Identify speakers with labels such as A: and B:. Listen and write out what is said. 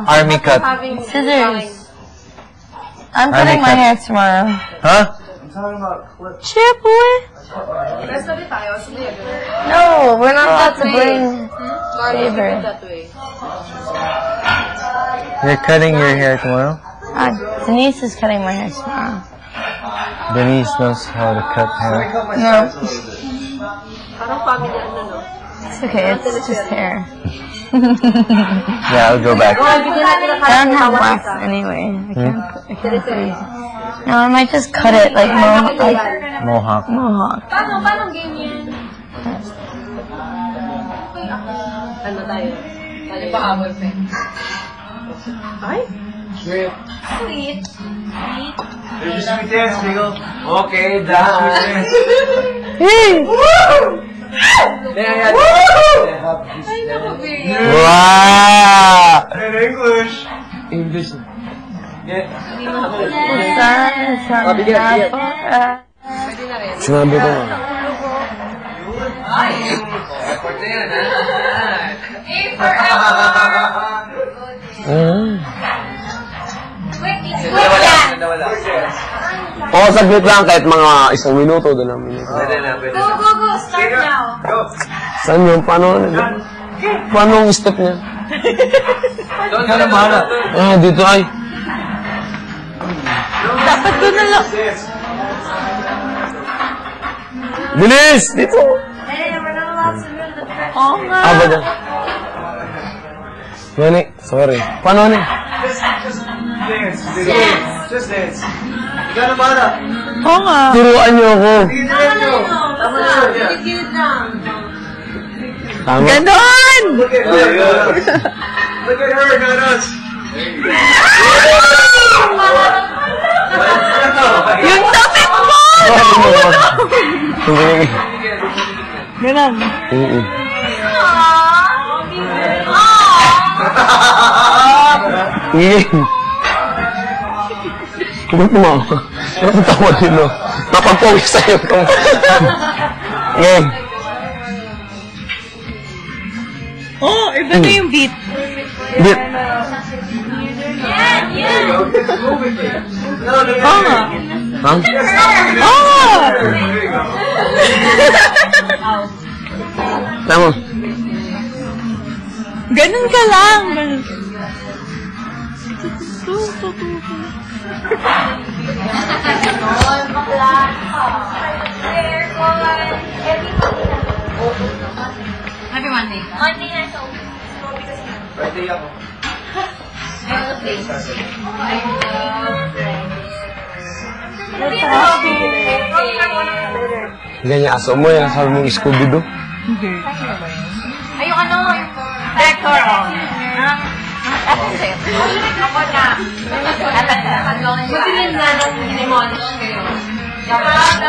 A: Army cut.
B: Scissors. I'm cutting my hair tomorrow.
A: Huh?
C: I'm talking about clips.
B: Shit, boy. No, we're not about to bring favor.
A: You're cutting your hair tomorrow?
B: Denise is cutting my hair tomorrow.
A: Denise knows how to cut hair.
B: No. It's okay, it's just hair.
A: Yeah, I'll go back.
B: I don't have wax anyway. I can't put it. No, I might just cut it like
A: Mohawk.
B: Mohawk.
D: Paano game yan? Ano tayo? Pahabol pa yun. Ay?
C: Sweet.
D: Sweet.
C: There's a sweet dance, Miguel. Okay, that's sweet dance.
B: Hey!
A: Wow!
C: In English. English. Yeah.
A: Sinabi ko nga.
E: Oo, saglit lang kahit mga 1 minuto, 2 minuto.
D: Go. Start now.
E: Saan yun? Paano ang step niya?
C: Doon ka na bahala.
E: Dito ay.
B: Dapat doon na lang.
E: Bilis! Dito!
B: Oo nga.
E: Ba dyan? Yan eh. Sorry. Paano ni?
C: Just dance. Ikaw na bahala.
B: Oo nga.
E: Turuan niyo ako.
C: Tama na.
E: Tama.
B: Ganon!
C: Look at her. Look at her, not us.
B: Yung tapit mo! Ganon.
E: Kumit mo. Ano tawa din, no? Napagpawis sa'yo. Ngayon.
B: Oh, iba na yung beat.
E: Bit.
B: Oo nga.
E: Ha?
B: Oh!
E: Tama.
B: Ganun ka lang.
D: Happy Monday. Monday na so.
C: Birthday ako.
E: Ganyan aso mo yan. Sabi mong Scooby-Doo.
D: Ay, yung ano, yung vector, oh. Ako sa'yo. Ako na. Buti rin na nung demolish kayo. Dapat